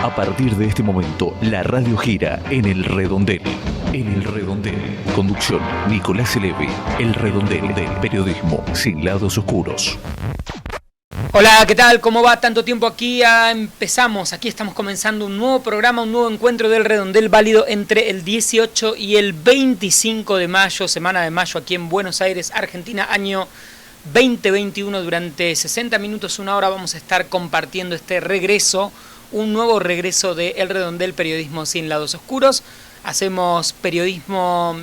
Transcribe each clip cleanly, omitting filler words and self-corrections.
A partir de este momento, la radio gira en El Redondel. En El Redondel. Conducción, Nicolás Eleve. El Redondel. Periodismo sin lados oscuros. Hola, ¿qué tal? ¿Cómo va? Tanto tiempo aquí. Empezamos. Aquí estamos comenzando un nuevo programa, un nuevo encuentro del Redondel válido entre el 18 y el 25 de mayo, semana de mayo aquí en Buenos Aires, Argentina, año 2021. Durante 60 minutos, una hora vamos a estar compartiendo este regreso, un nuevo regreso de El Redondel, periodismo sin lados oscuros. Hacemos periodismo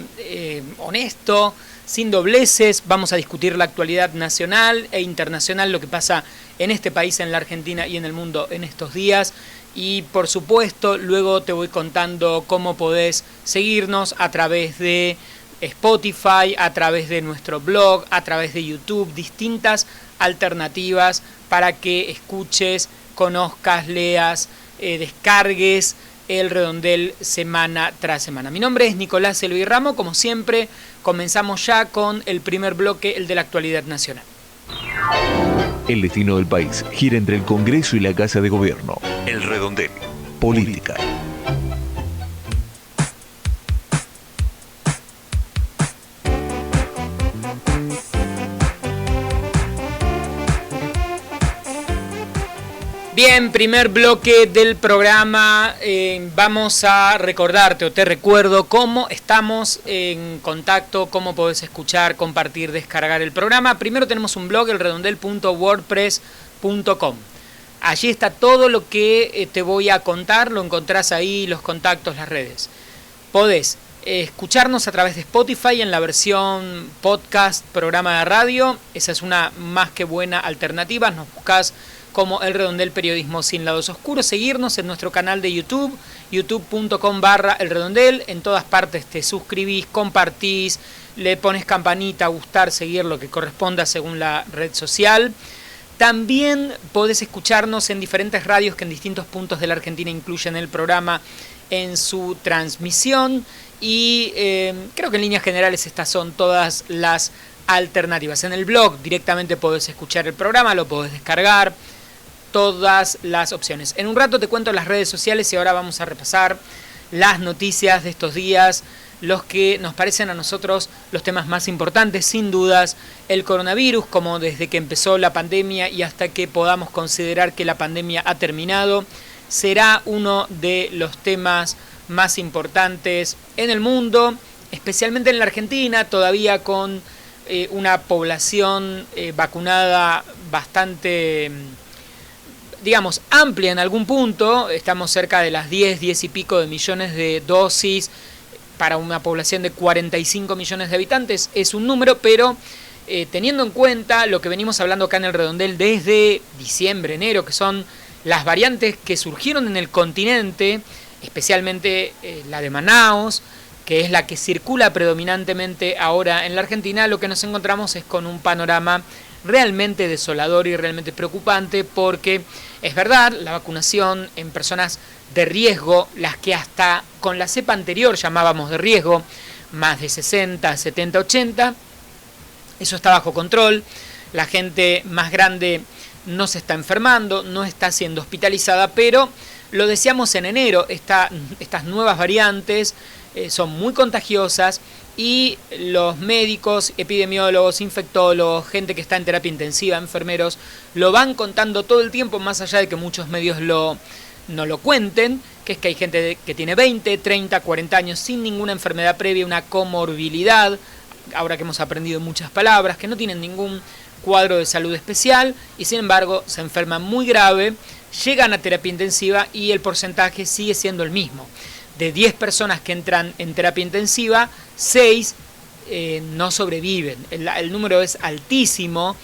honesto, sin dobleces. Vamos a discutir la actualidad nacional e internacional, lo que pasa en este país, en la Argentina y en el mundo en estos días. Y por supuesto, luego te voy contando cómo podés seguirnos a través de Spotify, a través de nuestro blog, a través de YouTube, distintas alternativas para que escuches, conozcas, leas, descargues El Redondel semana tras semana. Mi nombre es Nicolás Elvi Ramo. Como siempre, comenzamos ya con el primer bloque, el de la actualidad nacional. El destino del país gira entre el Congreso y la Casa de Gobierno. El Redondel. Política. Bien, primer bloque del programa. Vamos a recordarte, o te recuerdo, cómo estamos en contacto, cómo podés escuchar, compartir, descargar el programa. Primero tenemos un blog, elredondel.wordpress.com. Allí está todo lo que te voy a contar, lo encontrás ahí, los contactos, las redes. Podés escucharnos a través de Spotify en la versión podcast, programa de radio. Esa es una más que buena alternativa. Nos buscás como El Redondel, periodismo sin lados oscuros. Seguirnos en nuestro canal de YouTube, youtube.com/El Redondel. En todas partes te suscribís, compartís, le pones campanita, gustar, seguir, lo que corresponda según la red social. También podés escucharnos en diferentes radios que en distintos puntos de la Argentina incluyen el programa en su transmisión. Y creo que en líneas generales estas son todas las alternativas. En el blog directamente podés escuchar el programa, lo podés descargar, todas las opciones. En un rato te cuento las redes sociales y ahora vamos a repasar las noticias de estos días, los que nos parecen a nosotros los temas más importantes, sin dudas, el coronavirus, como desde que empezó la pandemia y hasta que podamos considerar que la pandemia ha terminado, será uno de los temas más importantes en el mundo, especialmente en la Argentina, todavía con una población vacunada bastante, digamos, amplia en algún punto. Estamos cerca de las 10 y pico de millones de dosis para una población de 45 millones de habitantes. Es un número, pero teniendo en cuenta lo que venimos hablando acá en El Redondel desde diciembre, enero, que son las variantes que surgieron en el continente, especialmente la de Manaus, que es la que circula predominantemente ahora en la Argentina, lo que nos encontramos es con un panorama realmente desolador y realmente preocupante, porque es verdad, la vacunación en personas de riesgo, las que hasta con la cepa anterior llamábamos de riesgo, más de 60, 70, 80, eso está bajo control. La gente más grande no se está enfermando, no está siendo hospitalizada, pero lo decíamos en enero, estas nuevas variantes son muy contagiosas y los médicos, epidemiólogos, infectólogos, gente que está en terapia intensiva, enfermeros, lo van contando todo el tiempo, más allá de que muchos medios no lo cuenten, que es que hay gente que tiene 20, 30, 40 años sin ninguna enfermedad previa, una comorbilidad, ahora que hemos aprendido muchas palabras, que no tienen ningún cuadro de salud especial y sin embargo se enferman muy grave, llegan a terapia intensiva y el porcentaje sigue siendo el mismo. De 10 personas que entran en terapia intensiva, 6 no sobreviven. El número es altísimo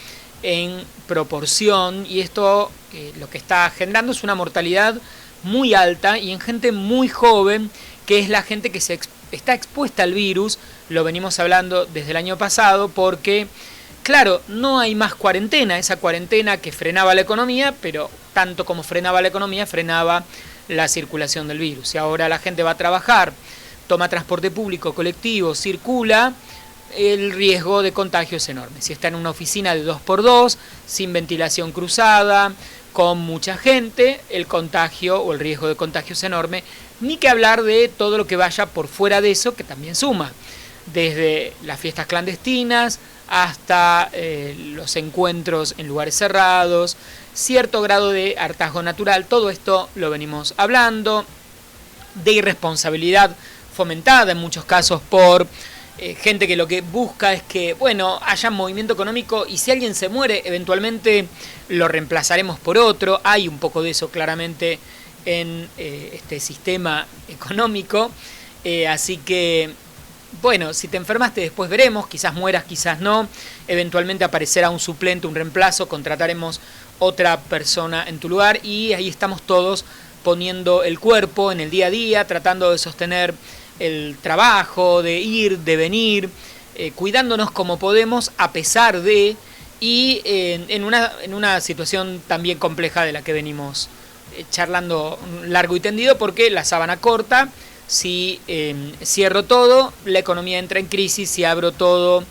en proporción y esto lo que está generando es una mortalidad muy alta y en gente muy joven, que es la gente que está expuesta al virus. Lo venimos hablando desde el año pasado porque, claro, no hay más cuarentena. Esa cuarentena que frenaba la economía, pero tanto como frenaba la economía, frenaba la circulación del virus. Y ahora la gente va a trabajar, toma transporte público, colectivo, circula, el riesgo de contagio es enorme. Si está en una oficina de 2x2, sin ventilación cruzada, con mucha gente, el contagio o el riesgo de contagio es enorme. Ni que hablar de todo lo que vaya por fuera de eso, que también suma. Desde las fiestas clandestinas hasta los encuentros en lugares cerrados, cierto grado de hartazgo natural, todo esto lo venimos hablando, de irresponsabilidad fomentada en muchos casos por gente que lo que busca es que, bueno, haya movimiento económico y si alguien se muere, eventualmente lo reemplazaremos por otro. Hay un poco de eso claramente en este sistema económico, así que, bueno, si te enfermaste después veremos, quizás mueras, quizás no, eventualmente aparecerá un suplente, un reemplazo, contrataremos otra persona en tu lugar y ahí estamos todos poniendo el cuerpo en el día a día, tratando de sostener el trabajo, de ir, de venir, cuidándonos como podemos a pesar de, y en una situación también compleja de la que venimos charlando largo y tendido, porque la sábana corta, si cierro todo, la economía entra en crisis, si abro todo,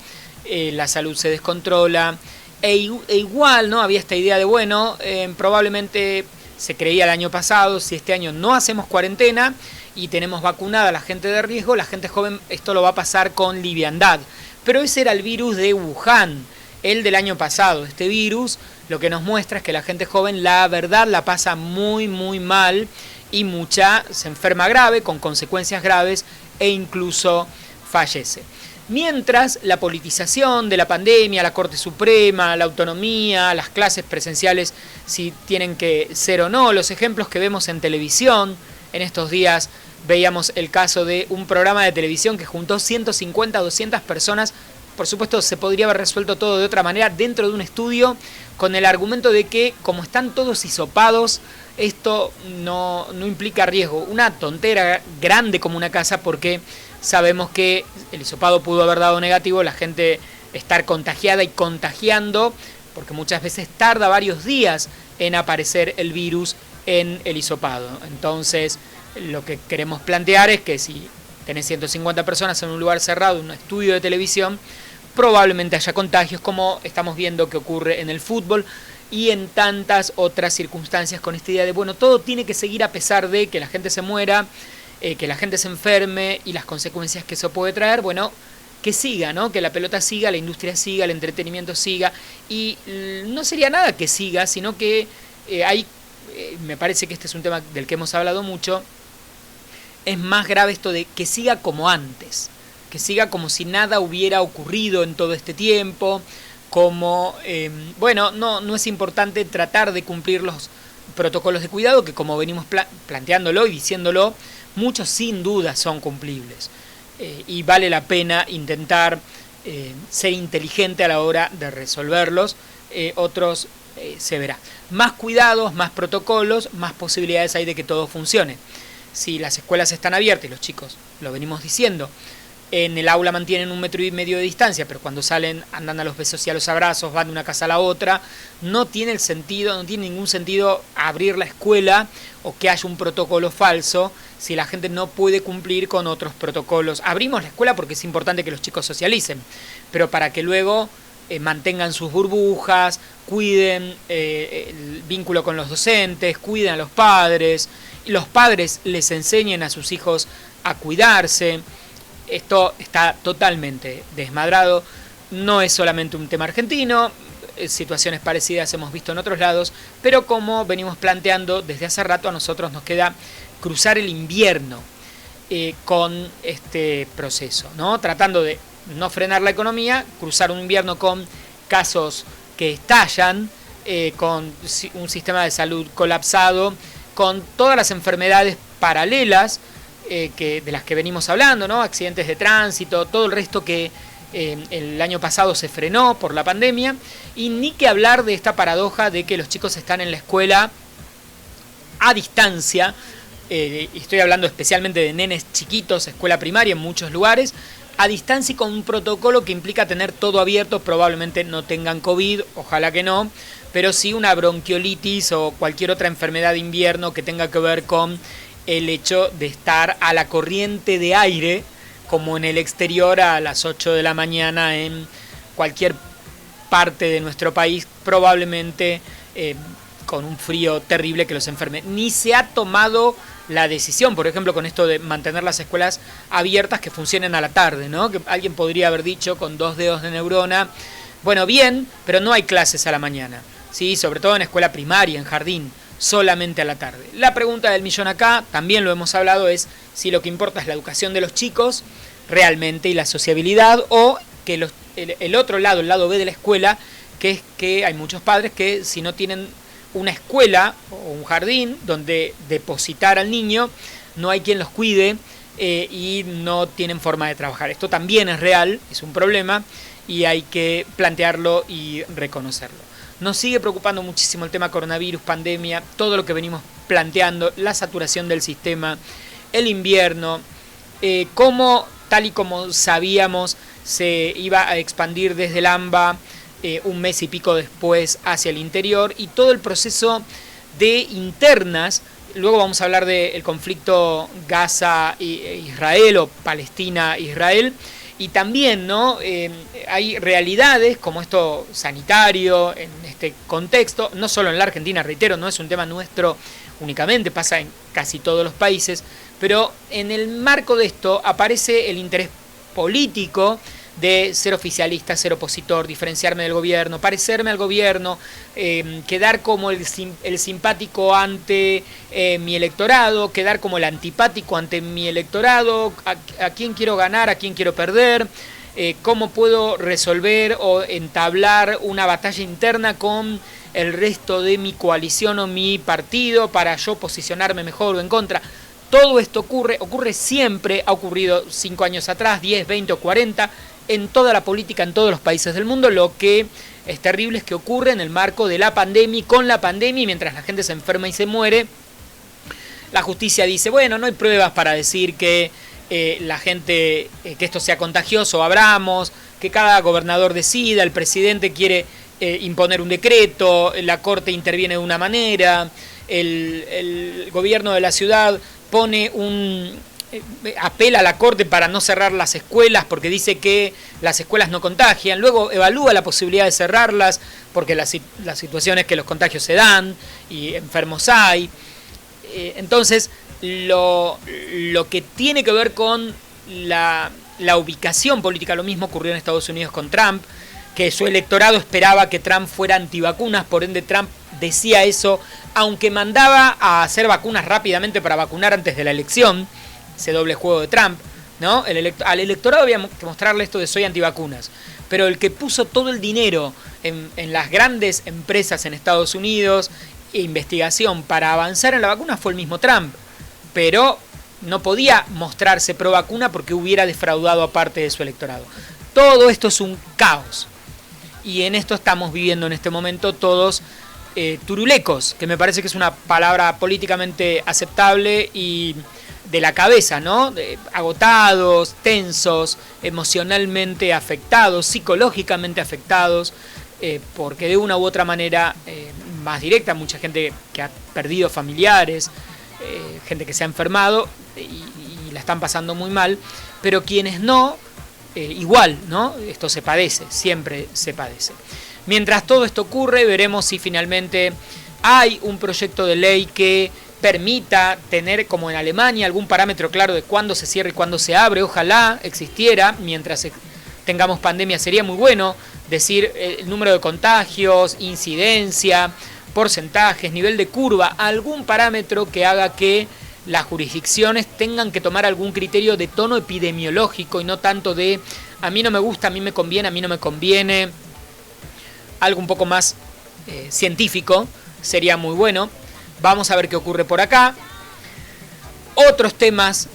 la salud se descontrola, e igual, ¿no? Había esta idea de, bueno, probablemente se creía el año pasado, si este año no hacemos cuarentena y tenemos vacunada a la gente de riesgo, la gente joven esto lo va a pasar con liviandad. Pero ese era el virus de Wuhan, el del año pasado. Este virus lo que nos muestra es que la gente joven, la verdad, la pasa muy, muy mal y mucha se enferma grave, con consecuencias graves e incluso fallece. Mientras la politización de la pandemia, la Corte Suprema, la autonomía, las clases presenciales, si tienen que ser o no, los ejemplos que vemos en televisión, en estos días veíamos el caso de un programa de televisión que juntó 150 a 200 personas, por supuesto se podría haber resuelto todo de otra manera dentro de un estudio, con el argumento de que como están todos hisopados, esto no implica riesgo. Una tontera grande como una casa, porque sabemos que el hisopado pudo haber dado negativo, la gente estar contagiada y contagiando, porque muchas veces tarda varios días en aparecer el virus en el hisopado. Entonces, lo que queremos plantear es que si tenés 150 personas en un lugar cerrado, en un estudio de televisión, probablemente haya contagios, como estamos viendo que ocurre en el fútbol y en tantas otras circunstancias, con esta idea de, bueno, todo tiene que seguir a pesar de que la gente se muera, que la gente se enferme y las consecuencias que eso puede traer. Bueno, que siga, ¿no? Que la pelota siga, la industria siga, el entretenimiento siga, y no sería nada que siga, sino que me parece que este es un tema del que hemos hablado mucho, es más grave esto de que siga como antes, que siga como si nada hubiera ocurrido en todo este tiempo, como, no es importante tratar de cumplir los protocolos de cuidado, que como venimos planteándolo y diciéndolo, muchos sin duda son cumplibles, y vale la pena intentar ser inteligente a la hora de resolverlos, otros se verá. Más cuidados, más protocolos, más posibilidades hay de que todo funcione. Si las escuelas están abiertas y los chicos, lo venimos diciendo, en el aula mantienen 1,5 metros de distancia, pero cuando salen andan a los besos y a los abrazos, van de una casa a la otra, no tiene ningún sentido abrir la escuela o que haya un protocolo falso si la gente no puede cumplir con otros protocolos. Abrimos la escuela porque es importante que los chicos socialicen, pero para que luego mantengan sus burbujas, cuiden el vínculo con los docentes, cuiden a los padres les enseñen a sus hijos a cuidarse. Esto está totalmente desmadrado, no es solamente un tema argentino, situaciones parecidas hemos visto en otros lados, pero como venimos planteando desde hace rato, a nosotros nos queda cruzar el invierno con este proceso, ¿no? Tratando de no frenar la economía, cruzar un invierno con casos que estallan, con un sistema de salud colapsado, con todas las enfermedades paralelas de las que venimos hablando, ¿no? Accidentes de tránsito, todo el resto que el año pasado se frenó por la pandemia, y ni que hablar de esta paradoja de que los chicos están en la escuela a distancia, y estoy hablando especialmente de nenes chiquitos, escuela primaria en muchos lugares, a distancia y con un protocolo que implica tener todo abierto. Probablemente no tengan COVID, ojalá que no, pero sí una bronquiolitis o cualquier otra enfermedad de invierno que tenga que ver con el hecho de estar a la corriente de aire como en el exterior a las 8 de la mañana en cualquier parte de nuestro país, probablemente con un frío terrible que los enferme. Ni se ha tomado la decisión, por ejemplo, con esto de mantener las escuelas abiertas que funcionen a la tarde, ¿no? Que alguien podría haber dicho con 2 dedos de neurona, bueno, bien, pero no hay clases a la mañana, ¿sí? Sobre todo en escuela primaria, en jardín, solamente a la tarde. La pregunta del millón acá, también lo hemos hablado, es si lo que importa es la educación de los chicos realmente y la sociabilidad, o que el otro lado, el lado B de la escuela, que es que hay muchos padres que si no tienen una escuela o un jardín donde depositar al niño, no hay quien los cuide y no tienen forma de trabajar. Esto también es real, es un problema y hay que plantearlo y reconocerlo. Nos sigue preocupando muchísimo el tema coronavirus, pandemia, todo lo que venimos planteando, la saturación del sistema, el invierno, cómo, tal y como sabíamos, se iba a expandir desde el AMBA un mes y pico después hacia el interior, y todo el proceso de internas. Luego vamos a hablar del conflicto Gaza-Israel o Palestina-Israel, y también, ¿no? Hay realidades como esto sanitario en este contexto, no solo en la Argentina, reitero, no es un tema nuestro únicamente, pasa en casi todos los países, pero en el marco de esto aparece el interés político de ser oficialista, ser opositor, diferenciarme del gobierno, parecerme al gobierno, quedar como el simpático ante mi electorado, quedar como el antipático ante mi electorado, a quién quiero ganar, a quién quiero perder, cómo puedo resolver o entablar una batalla interna con el resto de mi coalición o mi partido para yo posicionarme mejor o en contra. Todo esto ocurre siempre, ha ocurrido 5 años atrás, 10, 20 o 40, en toda la política, en todos los países del mundo. Lo que es terrible es que ocurre en el marco de la pandemia, y con la pandemia, mientras la gente se enferma y se muere, la justicia dice, bueno, no hay pruebas para decir que la gente, que esto sea contagioso, abramos, que cada gobernador decida, el presidente quiere imponer un decreto, la corte interviene de una manera, el gobierno de la ciudad pone apela a la corte para no cerrar las escuelas porque dice que las escuelas no contagian, luego evalúa la posibilidad de cerrarlas porque la situación es que los contagios se dan y enfermos hay. Entonces lo que tiene que ver con la ubicación política, lo mismo ocurrió en Estados Unidos con Trump, que su electorado esperaba que Trump fuera antivacunas, por ende Trump decía eso, aunque mandaba a hacer vacunas rápidamente para vacunar antes de la elección, ese doble juego de Trump, ¿no? Al electorado había que mostrarle esto de soy antivacunas, pero el que puso todo el dinero en las grandes empresas en Estados Unidos, investigación para avanzar en la vacuna, fue el mismo Trump, pero no podía mostrarse pro vacuna porque hubiera defraudado a parte de su electorado. Todo esto es un caos. Y en esto estamos viviendo en este momento todos turulecos, que me parece que es una palabra políticamente aceptable y de la cabeza, ¿no? Agotados, tensos, emocionalmente afectados, psicológicamente afectados, porque de una u otra manera más directa, mucha gente que ha perdido familiares, gente que se ha enfermado y la están pasando muy mal, pero quienes no, igual, ¿no? Esto se padece, siempre se padece. Mientras todo esto ocurre, veremos si finalmente hay un proyecto de ley que permita tener, como en Alemania, algún parámetro claro de cuándo se cierra y cuándo se abre. Ojalá existiera, mientras tengamos pandemia sería muy bueno decir el número de contagios, incidencia, porcentajes, nivel de curva, algún parámetro que haga que las jurisdicciones tengan que tomar algún criterio de tono epidemiológico y no tanto de a mí no me gusta, a mí me conviene, a mí no me conviene. Algo un poco más científico sería muy bueno. Vamos a ver qué ocurre por acá. Otros temas,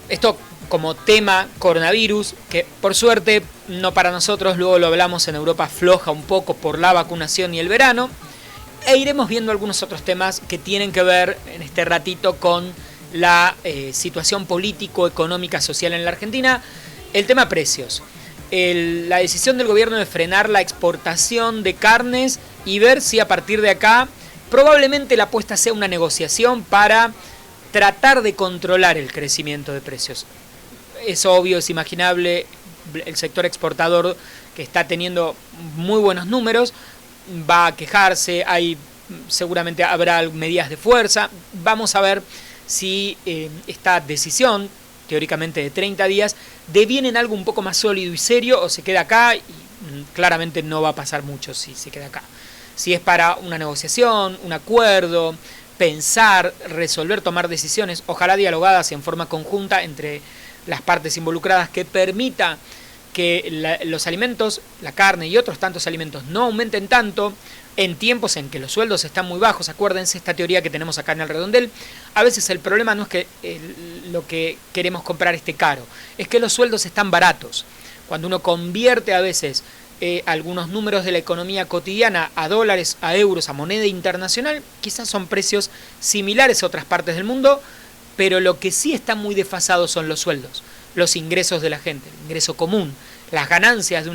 esto como tema coronavirus, que por suerte no para nosotros, luego lo hablamos, en Europa afloja un poco por la vacunación y el verano. E iremos viendo algunos otros temas que tienen que ver en este ratito con la situación político, económica, social en la Argentina. El tema precios. La decisión del gobierno de frenar la exportación de carnes y ver si a partir de acá probablemente la apuesta sea una negociación para tratar de controlar el crecimiento de precios. es obvio, es imaginable, el sector exportador, que está teniendo muy buenos números, va a quejarse, seguramente habrá medidas de fuerza. Vamos a ver si esta decisión, teóricamente de 30 días, deviene en algo un poco más sólido y serio, o se queda acá, y claramente no va a pasar mucho si se queda acá. Si es para una negociación, un acuerdo, pensar, resolver, tomar decisiones, ojalá dialogadas en forma conjunta entre las partes involucradas, que permita que los alimentos, la carne y otros tantos alimentos no aumenten tanto en tiempos en que los sueldos están muy bajos. Acuérdense esta teoría que tenemos acá en el redondel. A veces el problema no es que lo que queremos comprar esté caro, es que los sueldos están baratos. Cuando uno convierte a veces algunos números de la economía cotidiana a dólares, a euros, a moneda internacional, quizás son precios similares a otras partes del mundo, pero lo que sí está muy desfasado son los sueldos, los ingresos de la gente, el ingreso común, las ganancias de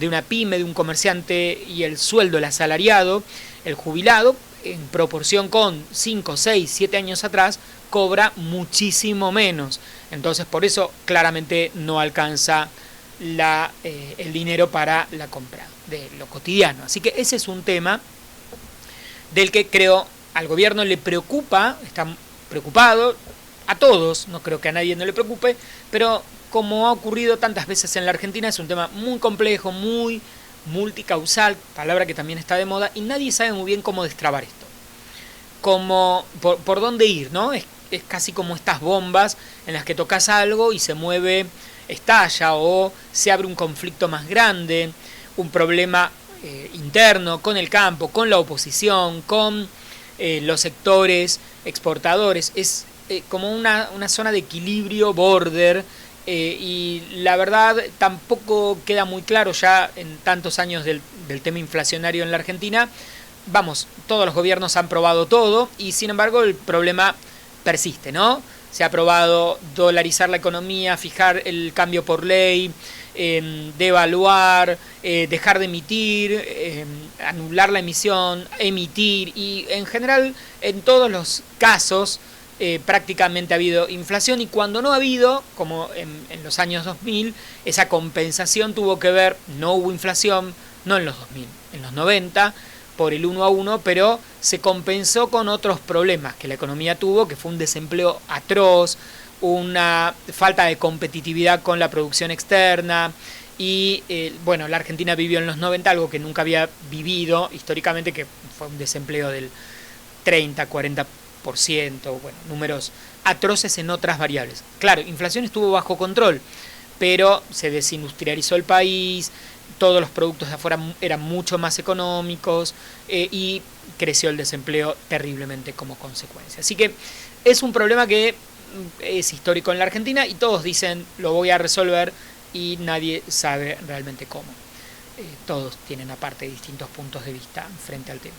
una pyme, de un comerciante, y el sueldo, el asalariado, el jubilado, en proporción con 5, 6, 7 años atrás, cobra muchísimo menos. Entonces, por eso claramente no alcanza el dinero para la compra de lo cotidiano. Así que ese es un tema del que creo al gobierno le preocupa, está preocupado, a todos, no creo que a nadie no le preocupe, pero como ha ocurrido tantas veces en la Argentina, es un tema muy complejo, muy multicausal, palabra que también está de moda, y nadie sabe muy bien cómo destrabar esto, por dónde ir, ¿no? Es casi como estas bombas en las que tocas algo y se mueve, estalla, o se abre un conflicto más grande, un problema interno con el campo, con la oposición, con los sectores exportadores. Es como una zona de equilibrio, border, y la verdad tampoco queda muy claro ya en tantos años del tema inflacionario en la Argentina. Vamos, todos los gobiernos han probado todo y sin embargo el problema persiste, ¿no? Se ha probado dolarizar la economía, fijar el cambio por ley, devaluar, dejar de emitir, anular la emisión, emitir, y en general en todos los casos prácticamente ha habido inflación, y cuando no ha habido, como en los años 2000, esa compensación tuvo que ver, no hubo inflación, no en los 2000, en los 90, por el 1 a 1, pero se compensó con otros problemas que la economía tuvo, que fue un desempleo atroz, una falta de competitividad con la producción externa, y bueno, la Argentina vivió en los 90 algo que nunca había vivido históricamente, que fue un desempleo del 30, 40%, bueno, números atroces en otras variables. Claro, inflación estuvo bajo control, pero se desindustrializó el país, todos los productos de afuera eran mucho más económicos, y creció el desempleo terriblemente como consecuencia. Así que es un problema que es histórico en la Argentina y todos dicen lo voy a resolver y nadie sabe realmente cómo. Todos tienen aparte distintos puntos de vista frente al tema.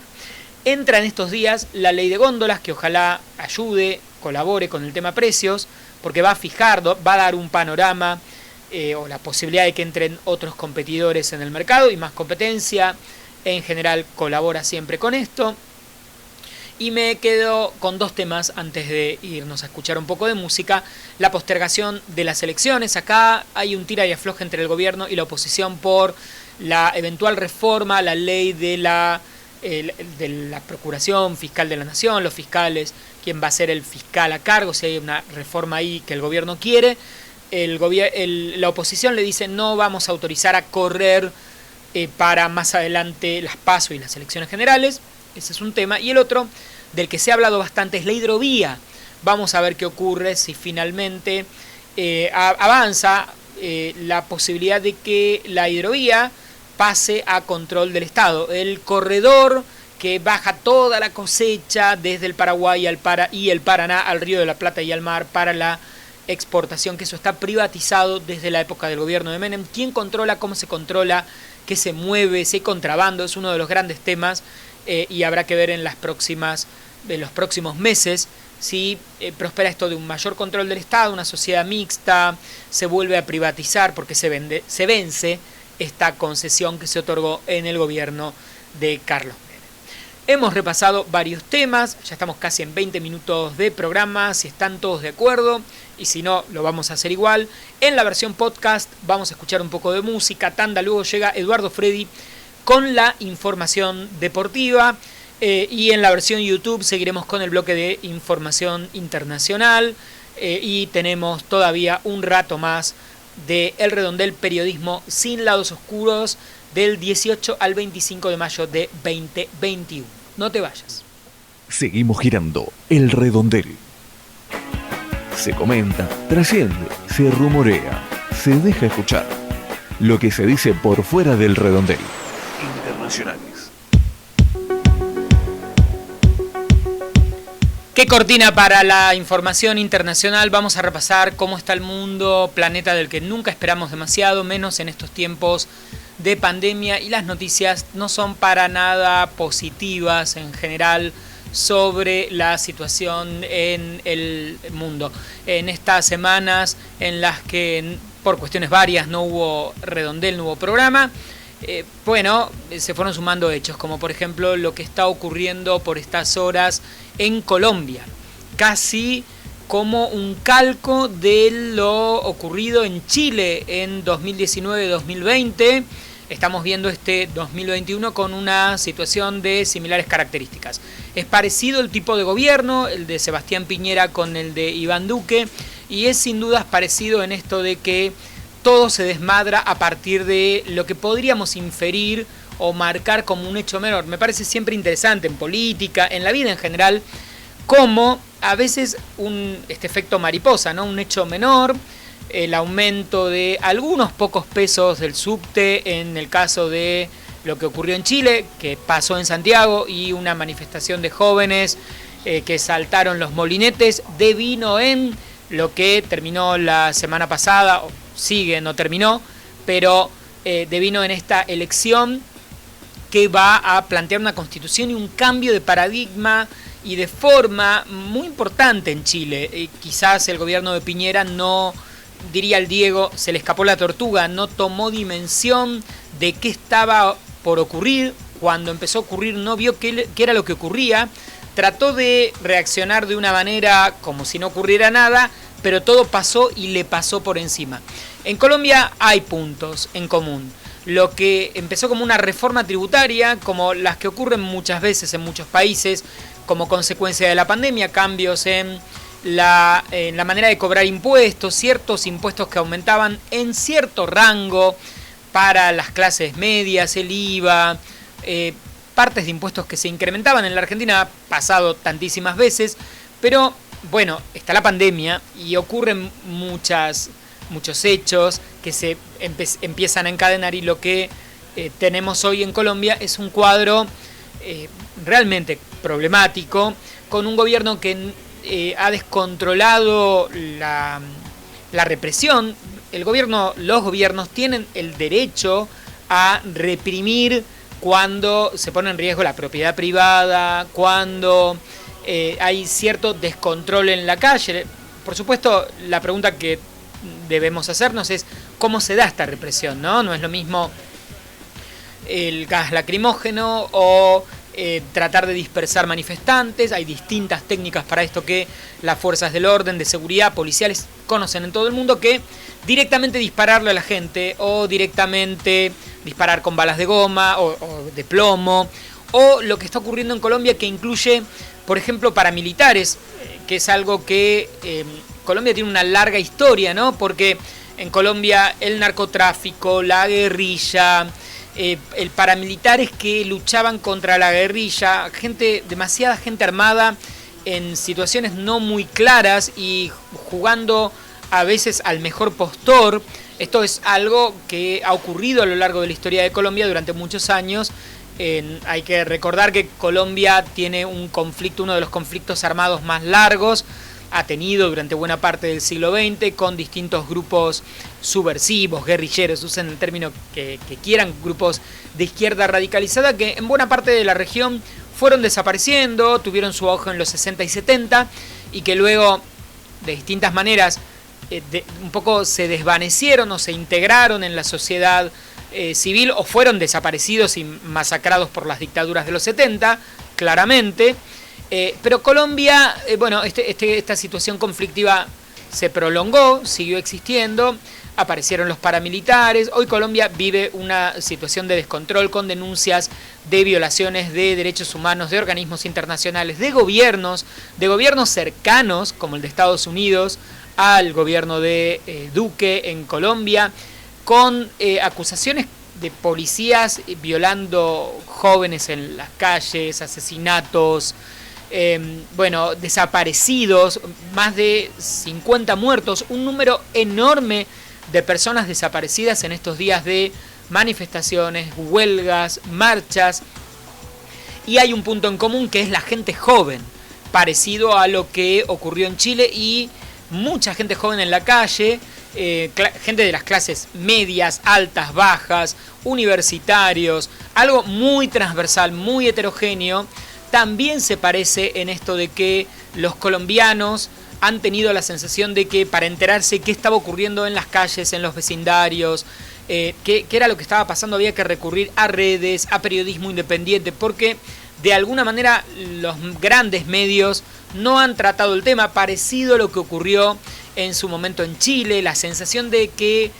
Entra en estos días la ley de góndolas, que ojalá ayude, colabore con el tema precios, porque va a fijar, va a dar un panorama, o la posibilidad de que entren otros competidores en el mercado y más competencia. En general colabora siempre con esto. Y me quedo con dos temas antes de irnos a escuchar un poco de música. La postergación de las elecciones. Acá hay un tira y afloja entre el gobierno y la oposición por la eventual reforma a la ley de la Procuración Fiscal de la Nación, los fiscales, quién va a ser el fiscal a cargo, si hay una reforma ahí que el gobierno quiere. La oposición le dice no vamos a autorizar a correr para más adelante las PASO y las elecciones generales. Ese es un tema. Y el otro, del que se ha hablado bastante, es la hidrovía. Vamos a ver qué ocurre si finalmente avanza la posibilidad de que la hidrovía pase a control del Estado. El corredor que baja toda la cosecha desde el Paraguay y el Paraná al Río de la Plata y al mar para la exportación, que eso está privatizado desde la época del gobierno de Menem. ¿Quién controla? ¿Cómo se controla? ¿Qué se mueve? ¿Si hay contrabando? Es uno de los grandes temas, y habrá que ver en los próximos meses si prospera esto de un mayor control del Estado, una sociedad mixta, se vuelve a privatizar porque se vence esta concesión que se otorgó en el gobierno de Carlos Menem. Hemos repasado varios temas, ya estamos casi en 20 minutos de programa, si están todos de acuerdo, y si no, lo vamos a hacer igual. En la versión podcast vamos a escuchar un poco de música, tanda, luego llega Eduardo Freddy con la información deportiva, y en la versión YouTube seguiremos con el bloque de información internacional, y tenemos todavía un rato más de El Redondel, periodismo sin lados oscuros, del 18 al 25 de mayo de 2021. No te vayas. Seguimos girando El Redondel. Se comenta, trasciende, se rumorea, se deja escuchar. Lo que se dice por fuera del redondel. Internacionales. ¿Qué cortina para la información internacional? Vamos a repasar cómo está el mundo, planeta del que nunca esperamos demasiado, menos en estos tiempos de pandemia, y las noticias no son para nada positivas en general sobre la situación en el mundo. En estas semanas en las que por cuestiones varias no hubo redondel, no hubo programa, se fueron sumando hechos, como por ejemplo lo que está ocurriendo por estas horas en Colombia, casi como un calco de lo ocurrido en Chile en 2019-2020. Estamos viendo este 2021 con una situación de similares características. Es parecido el tipo de gobierno, el de Sebastián Piñera con el de Iván Duque, y es sin dudas parecido en esto de que todo se desmadra a partir de lo que podríamos inferir o marcar como un hecho menor. Me parece siempre interesante en política, en la vida en general, cómo a veces este efecto mariposa, ¿no? Un hecho menor, el aumento de algunos pocos pesos del subte en el caso de lo que ocurrió en Chile, que pasó en Santiago, y una manifestación de jóvenes que saltaron los molinetes, devino en lo que terminó la semana pasada, o sigue, no terminó, pero devino en esta elección que va a plantear una constitución y un cambio de paradigma y de forma muy importante en Chile. Quizás el gobierno de Piñera no, diría el Diego, se le escapó la tortuga, no tomó dimensión de qué estaba por ocurrir. Cuando empezó a ocurrir no vio qué era lo que ocurría, trató de reaccionar de una manera como si no ocurriera nada, pero todo pasó y le pasó por encima. En Colombia hay puntos en común. Lo que empezó como una reforma tributaria, como las que ocurren muchas veces en muchos países, como consecuencia de la pandemia, cambios en la manera de cobrar impuestos, ciertos impuestos que aumentaban en cierto rango para las clases medias, el IVA, partes de impuestos que se incrementaban. En la Argentina ha pasado tantísimas veces, pero bueno, está la pandemia y ocurren muchos hechos que se empiezan a encadenar, y lo que tenemos hoy en Colombia es un cuadro realmente problemático, con un gobierno que ha descontrolado la represión. Los gobiernos tienen el derecho a reprimir cuando se pone en riesgo la propiedad privada, cuando hay cierto descontrol en la calle. Por supuesto, la pregunta que debemos hacernos es cómo se da esta represión, ¿no? No es lo mismo el gas lacrimógeno o tratar de dispersar manifestantes. Hay distintas técnicas para esto que las fuerzas del orden, de seguridad, policiales conocen en todo el mundo, que directamente dispararle a la gente, o directamente disparar con balas de goma o de plomo, o lo que está ocurriendo en Colombia, que incluye, por ejemplo, paramilitares, que es algo que Colombia tiene una larga historia, ¿no? Porque en Colombia el narcotráfico, la guerrilla, el paramilitares que luchaban contra la guerrilla, demasiada gente armada en situaciones no muy claras y jugando a veces al mejor postor. Esto es algo que ha ocurrido a lo largo de la historia de Colombia durante muchos años. Hay que recordar que Colombia tiene uno de los conflictos armados más largos, ha tenido durante buena parte del siglo XX, con distintos grupos subversivos, guerrilleros, usen el término que quieran, grupos de izquierda radicalizada, que en buena parte de la región fueron desapareciendo, tuvieron su auge en los 60 y 70, y que luego, de distintas maneras, un poco se desvanecieron o se integraron en la sociedad civil, o fueron desaparecidos y masacrados por las dictaduras de los 70, claramente. Pero Colombia, esta situación conflictiva se prolongó, siguió existiendo, aparecieron los paramilitares. Hoy Colombia vive una situación de descontrol con denuncias de violaciones de derechos humanos de organismos internacionales, de gobiernos cercanos, como el de Estados Unidos, al gobierno de Duque en Colombia, con acusaciones de policías violando jóvenes en las calles, asesinatos, desaparecidos, más de 50 muertos, un número enorme de personas desaparecidas en estos días de manifestaciones, huelgas, marchas. Y hay un punto en común que es la gente joven, parecido a lo que ocurrió en Chile, y mucha gente joven en la calle, gente de las clases medias, altas, bajas, universitarios, algo muy transversal, muy heterogéneo. También se parece en esto de que los colombianos han tenido la sensación de que para enterarse qué estaba ocurriendo en las calles, en los vecindarios, qué era lo que estaba pasando, había que recurrir a redes, a periodismo independiente, porque de alguna manera los grandes medios no han tratado el tema, parecido a lo que ocurrió en su momento en Chile, la sensación de que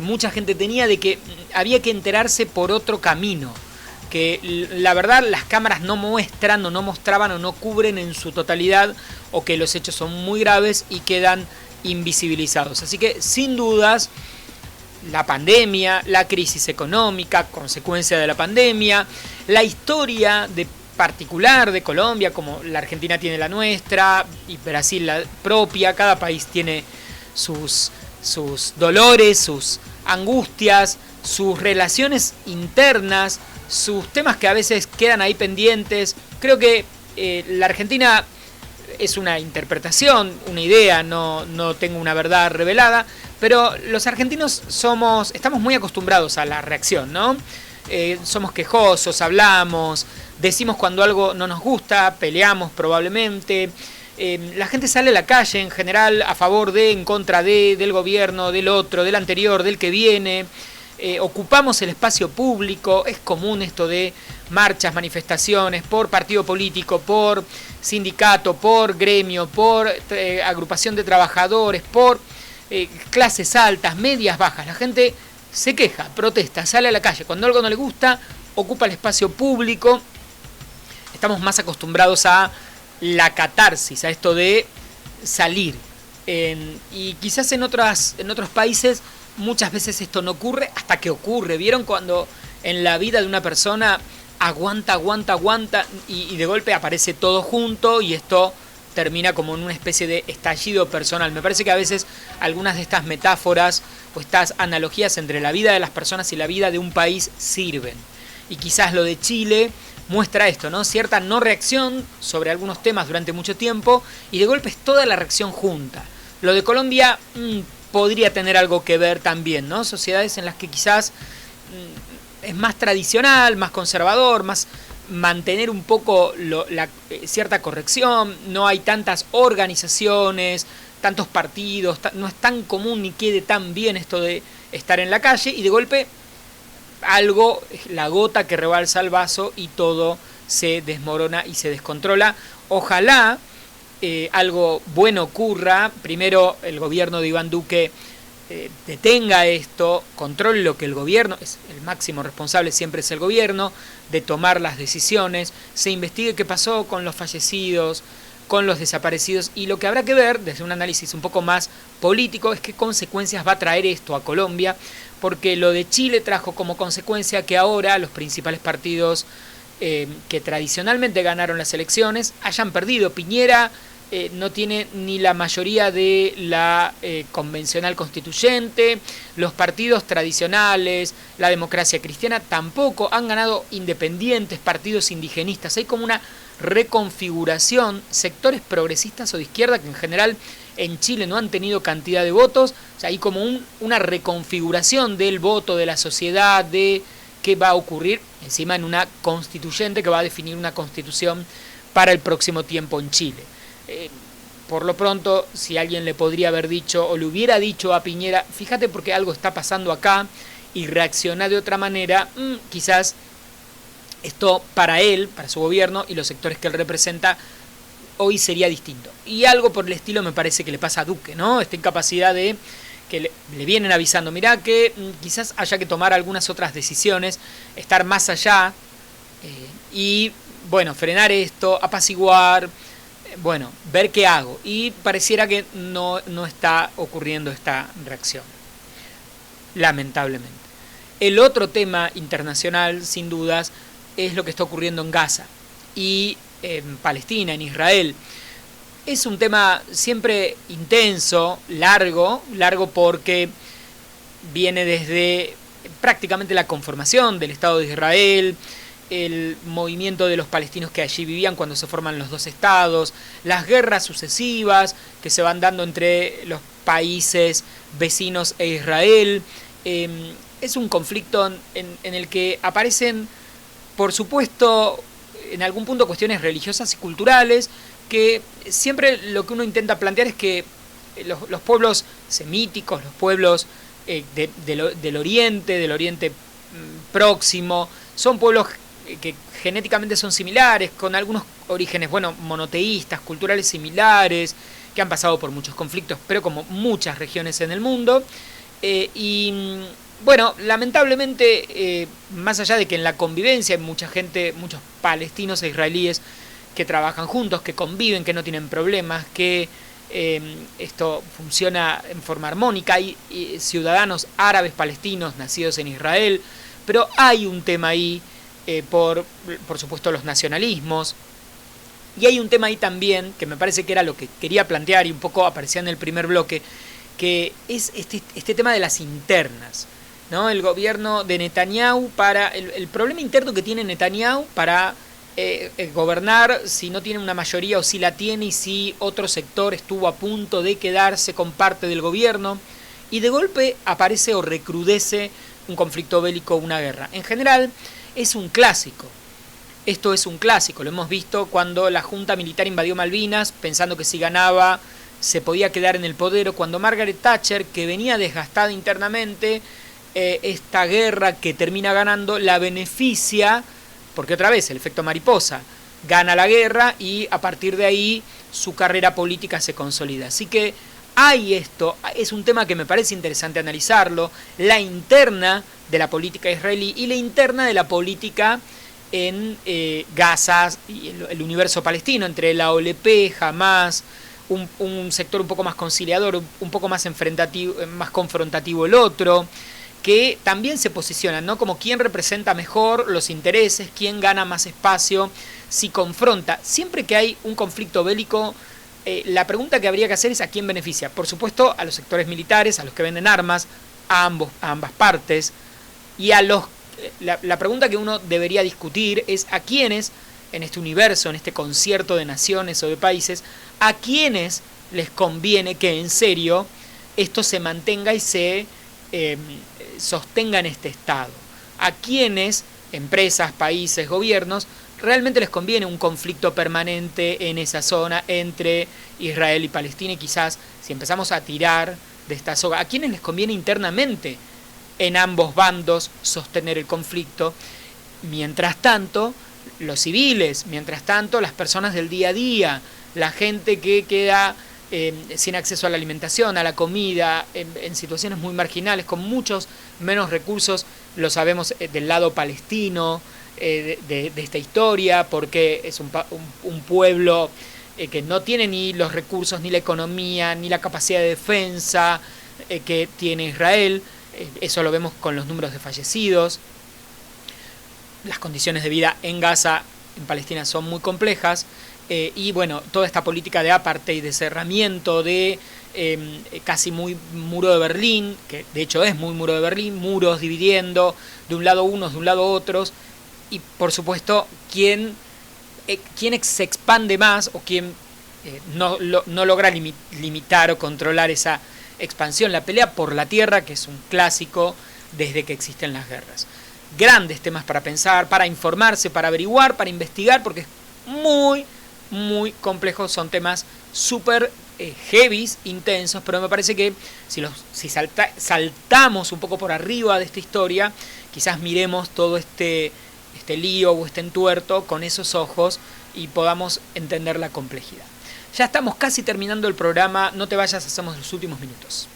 mucha gente tenía de que había que enterarse por otro camino, que la verdad las cámaras no muestran o no mostraban o no cubren en su totalidad, o que los hechos son muy graves y quedan invisibilizados. Así que sin dudas la pandemia, la crisis económica, consecuencia de la pandemia, la historia particular de Colombia, como la Argentina tiene la nuestra y Brasil la propia, cada país tiene sus dolores, sus angustias, sus relaciones internas, sus temas que a veces quedan ahí pendientes. Creo que la Argentina es una interpretación, una idea, no tengo una verdad revelada, pero los argentinos estamos muy acostumbrados a la reacción, ¿no? Somos quejosos, hablamos, decimos cuando algo no nos gusta, peleamos probablemente. La gente sale a la calle en general a favor de, en contra de, del gobierno, del otro, del anterior, del que viene. Ocupamos el espacio público, es común esto de marchas, manifestaciones por partido político, por sindicato, por gremio, por agrupación de trabajadores, por clases altas, medias, bajas. La gente se queja, protesta, sale a la calle. Cuando algo no le gusta, ocupa el espacio público. Estamos más acostumbrados a la catarsis, a esto de salir. Y quizás en otros países muchas veces esto no ocurre hasta que ocurre. ¿Vieron cuando en la vida de una persona aguanta y de golpe aparece todo junto y esto termina como en una especie de estallido personal? Me parece que a veces algunas de estas metáforas o estas analogías entre la vida de las personas y la vida de un país sirven. Y quizás lo de Chile muestra esto, ¿no? Cierta no reacción sobre algunos temas durante mucho tiempo y de golpe es toda la reacción junta. Lo de Colombia podría tener algo que ver también, ¿no? Sociedades en las que quizás es más tradicional, más conservador, más mantener un poco cierta corrección, no hay tantas organizaciones, tantos partidos, no es tan común ni quede tan bien esto de estar en la calle y de golpe algo, la gota que rebalsa el vaso y todo se desmorona y se descontrola. Ojalá algo bueno ocurra. Primero el gobierno de Iván Duque detenga esto, controle lo que el gobierno, es el máximo responsable, siempre es el gobierno, de tomar las decisiones, se investigue qué pasó con los fallecidos, con los desaparecidos, y lo que habrá que ver desde un análisis un poco más político es qué consecuencias va a traer esto a Colombia, porque lo de Chile trajo como consecuencia que ahora los principales partidos que tradicionalmente ganaron las elecciones hayan perdido. Piñera no tiene ni la mayoría de la convencional constituyente, los partidos tradicionales, la democracia cristiana tampoco han ganado, independientes, partidos indigenistas. Hay como una reconfiguración, sectores progresistas o de izquierda que en general en Chile no han tenido cantidad de votos. O sea, hay como una reconfiguración del voto de la sociedad, de qué va a ocurrir encima en una constituyente que va a definir una constitución para el próximo tiempo en Chile. Por lo pronto, si alguien le podría haber dicho o le hubiera dicho a Piñera, fíjate porque algo está pasando acá y reacciona de otra manera, quizás esto para él, para su gobierno y los sectores que él representa, hoy sería distinto. Y algo por el estilo me parece que le pasa a Duque, ¿no? Esta incapacidad de que le vienen avisando, mirá que quizás haya que tomar algunas otras decisiones, estar más allá y, bueno, frenar esto, apaciguar, bueno, ver qué hago. Y pareciera que no está ocurriendo esta reacción, lamentablemente. El otro tema internacional, sin dudas, es lo que está ocurriendo en Gaza y en Palestina, en Israel. Es un tema siempre intenso, largo porque viene desde prácticamente la conformación del Estado de Israel, el movimiento de los palestinos que allí vivían cuando se forman los dos estados, las guerras sucesivas que se van dando entre los países vecinos e Israel. Es un conflicto en el que aparecen, por supuesto, en algún punto cuestiones religiosas y culturales, que siempre lo que uno intenta plantear es que los pueblos semíticos, los pueblos del Oriente Próximo, son pueblos que genéticamente son similares, con algunos orígenes, bueno, monoteístas, culturales similares, que han pasado por muchos conflictos, pero como muchas regiones en el mundo. Y bueno, lamentablemente, más allá de que en la convivencia hay mucha gente, muchos palestinos e israelíes que trabajan juntos, que conviven, que no tienen problemas, que esto funciona en forma armónica. Hay ciudadanos árabes palestinos nacidos en Israel, pero hay un tema ahí, por supuesto, los nacionalismos. Y hay un tema ahí también, que me parece que era lo que quería plantear y un poco aparecía en el primer bloque, que es este tema de las internas, ¿no? El gobierno de Netanyahu, el problema interno que tiene Netanyahu para gobernar, si no tiene una mayoría o si la tiene, y si otro sector estuvo a punto de quedarse con parte del gobierno, y de golpe aparece o recrudece un conflicto bélico, una guerra. En general es un clásico. Esto es un clásico, lo hemos visto cuando la junta militar invadió Malvinas, pensando que si ganaba se podía quedar en el poder, o cuando Margaret Thatcher, que venía desgastada internamente, esta guerra que termina ganando la beneficia, porque otra vez el efecto mariposa, gana la guerra y a partir de ahí su carrera política se consolida. Así que hay esto, es un tema que me parece interesante analizarlo, la interna de la política israelí y la interna de la política en Gaza y el universo palestino, entre la OLP, Hamas, un sector un poco más conciliador, un poco más más confrontativo el otro, que también se posicionan, ¿no? Como quién representa mejor los intereses, quién gana más espacio, si confronta. Siempre que hay un conflicto bélico, la pregunta que habría que hacer es a quién beneficia. Por supuesto, a los sectores militares, a los que venden armas, a ambas partes, y a los... La pregunta que uno debería discutir es a quiénes, en este universo, en este concierto de naciones o de países, a quiénes les conviene que en serio esto se mantenga y se sostenga en este estado. A quiénes, empresas, países, gobiernos, realmente les conviene un conflicto permanente en esa zona entre Israel y Palestina, y quizás si empezamos a tirar de esta soga, a quiénes les conviene internamente en ambos bandos sostener el conflicto. Mientras tanto, los civiles, mientras tanto, las personas del día a día, la gente que queda sin acceso a la alimentación, a la comida, en situaciones muy marginales, con muchos menos recursos, lo sabemos del lado palestino de esta historia, porque es un pueblo que no tiene ni los recursos, ni la economía, ni la capacidad de defensa que tiene Israel. Eso lo vemos con los números de fallecidos. Las condiciones de vida en Gaza, en Palestina, son muy complejas. Y bueno, toda esta política de apartheid, de cerramiento, de casi muy muro de Berlín, que de hecho es muy muro de Berlín, muros dividiendo de un lado unos, de un lado otros, y por supuesto, quién se expande más o quién no logra limitar o controlar esa expansión. La pelea por la tierra, que es un clásico desde que existen las guerras. Grandes temas para pensar, para informarse, para averiguar, para investigar, porque es muy complejos, son temas súper heavies, intensos, pero me parece que si saltamos un poco por arriba de esta historia, quizás miremos todo este este lío o este entuerto con esos ojos y podamos entender la complejidad. Ya estamos casi terminando el programa, no te vayas, hacemos los últimos minutos.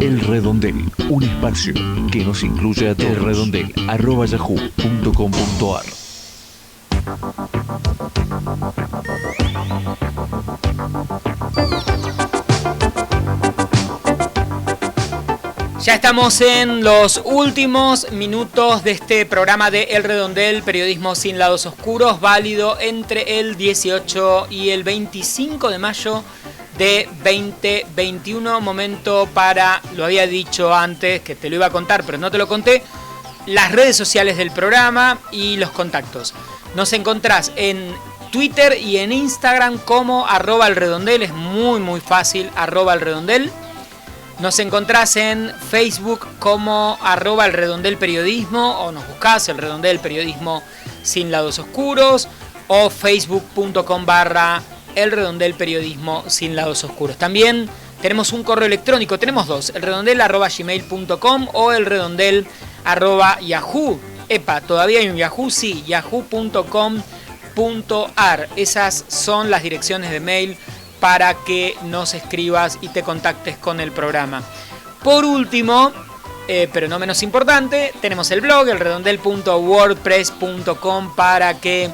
El Redondel, un espacio que nos incluye a todos. elredondel@yahoo.com.ar. Ya estamos en los últimos minutos de este programa de El Redondel, periodismo sin lados oscuros, válido entre el 18 y el 25 de mayo de 2021. Momento para, lo había dicho antes, que te lo iba a contar, pero no te lo conté, las redes sociales del programa y los contactos. Nos encontrás en Twitter y en Instagram como @elredondel, es muy fácil, @elredondel. Nos encontrás en Facebook como @elredondelperiodismo o nos buscás El Redondel Periodismo Sin Lados Oscuros o facebook.com/El Redondel Periodismo Sin Lados Oscuros. También tenemos un correo electrónico, tenemos dos, elredondel@gmail.com o elredondel@yahoo. Epa, ¿todavía hay un Yahoo? Sí, yahoo.com.ar. Esas son las direcciones de mail para que nos escribas y te contactes con el programa. Por último, pero no menos importante, tenemos el blog, elredondel.wordpress.com, para que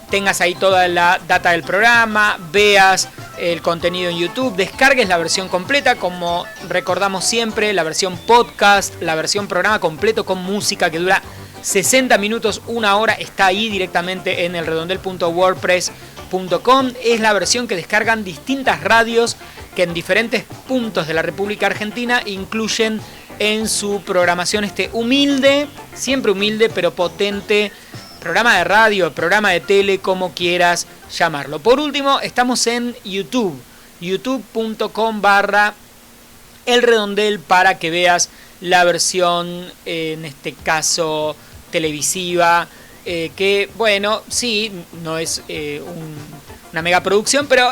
tengas ahí toda la data del programa, veas el contenido en YouTube, descargues la versión completa, como recordamos siempre, la versión podcast, la versión programa completo con música que dura 60 minutos, 1 hora, está ahí directamente en elredondel.wordpress.com. Es la versión que descargan distintas radios que en diferentes puntos de la República Argentina incluyen en su programación este humilde, siempre humilde pero potente programa de radio, programa de tele, como quieras llamarlo. Por último, estamos en YouTube, youtube.com/elredondel, para que veas la versión, en este caso televisiva, que bueno, sí, no es una megaproducción, pero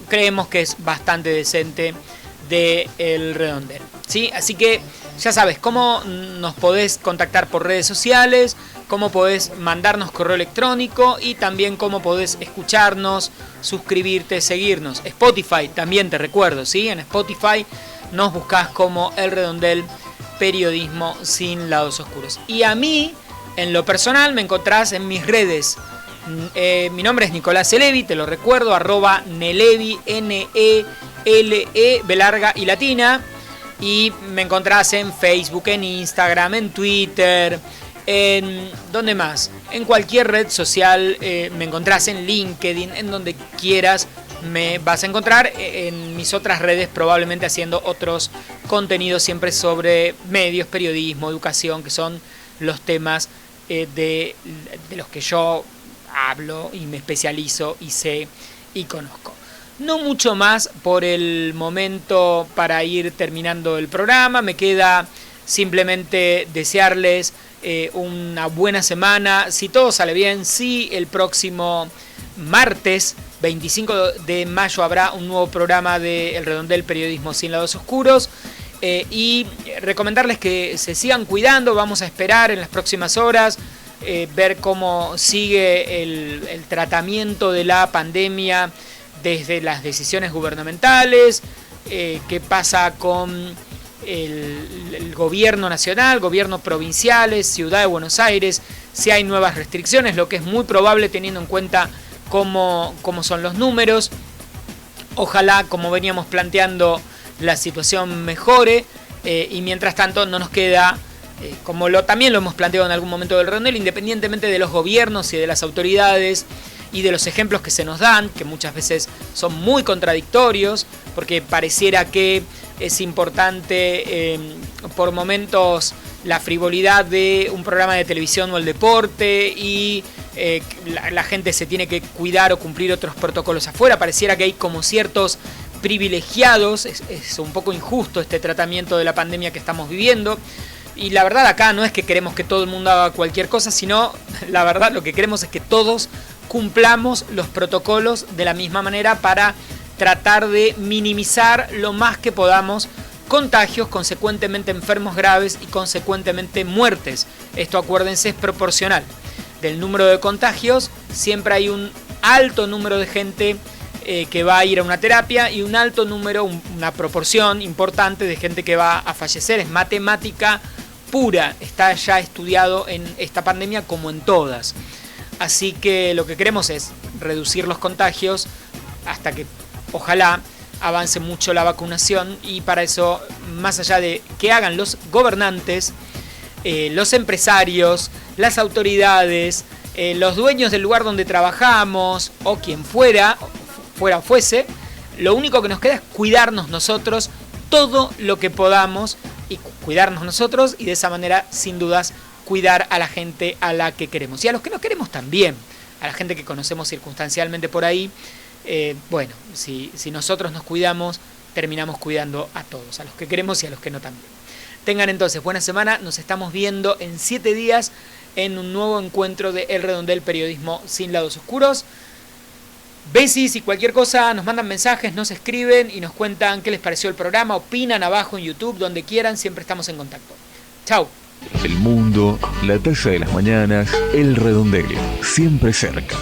creemos que es bastante decente de El Redondel, ¿sí? Así que ya sabes cómo nos podés contactar por redes sociales, cómo podés mandarnos correo electrónico y también cómo podés escucharnos, suscribirte, seguirnos. Spotify también te recuerdo, ¿sí? En Spotify nos buscás como El Redondel Periodismo Sin Lados Oscuros. Y a mí, en lo personal, me encontrás en mis redes. Mi nombre es Nicolás Elevi, te lo recuerdo, @Nelevi, N-E-L-E, B larga y latina. Y me encontrás en Facebook, en Instagram, en Twitter, en ¿dónde más? En cualquier red social, me encontrás en LinkedIn, en donde quieras me vas a encontrar. En mis otras redes probablemente haciendo otros contenidos siempre sobre medios, periodismo, educación, que son los temas de los que yo hablo y me especializo y sé y conozco. No mucho más por el momento para ir terminando el programa. Me queda simplemente desearles una buena semana. Si todo sale bien, sí, el próximo martes 25 de mayo habrá un nuevo programa de El Redondel Periodismo Sin Lados Oscuros. Y recomendarles que se sigan cuidando. Vamos a esperar en las próximas horas ver cómo sigue el tratamiento de la pandemia desde las decisiones gubernamentales, qué pasa con el gobierno nacional, gobiernos provinciales, Ciudad de Buenos Aires, si hay nuevas restricciones, lo que es muy probable teniendo en cuenta cómo son los números. Ojalá, como veníamos planteando, la situación mejore, y mientras tanto no nos queda, como también lo hemos planteado en algún momento del Redondel, independientemente de los gobiernos y de las autoridades y de los ejemplos que se nos dan, que muchas veces son muy contradictorios, porque pareciera que es importante por momentos la frivolidad de un programa de televisión o el deporte, y la gente se tiene que cuidar o cumplir otros protocolos afuera. Pareciera que hay como ciertos privilegiados. Es un poco injusto este tratamiento de la pandemia que estamos viviendo. Y la verdad, acá no es que queremos que todo el mundo haga cualquier cosa, sino la verdad lo que queremos es que todos cumplamos los protocolos de la misma manera para tratar de minimizar lo más que podamos contagios, consecuentemente enfermos graves y consecuentemente muertes. Esto, acuérdense, es proporcional. Del número de contagios siempre hay un alto número de gente que va a ir a una terapia y un alto número, una proporción importante de gente que va a fallecer. Es matemática pura, está ya estudiado en esta pandemia como en todas. Así que lo que queremos es reducir los contagios hasta que, ojalá, avance mucho la vacunación, y para eso, más allá de que hagan los gobernantes, los empresarios, las autoridades, los dueños del lugar donde trabajamos o quien fuera o fuese, lo único que nos queda es cuidarnos nosotros todo lo que podamos, y cuidarnos nosotros, y de esa manera, sin dudas, cuidar a la gente a la que queremos y a los que no queremos también, a la gente que conocemos circunstancialmente por ahí. Bueno, si nosotros nos cuidamos, terminamos cuidando a todos, a los que queremos y a los que no también. Tengan entonces buena semana, nos estamos viendo en 7 días en un nuevo encuentro de El Redondel, periodismo sin lados oscuros. Besis, y cualquier cosa nos mandan mensajes, nos escriben y nos cuentan qué les pareció el programa, opinan abajo en YouTube, donde quieran, siempre estamos en contacto. Chau. El mundo, la taza de las mañanas, El Redondel, siempre cerca.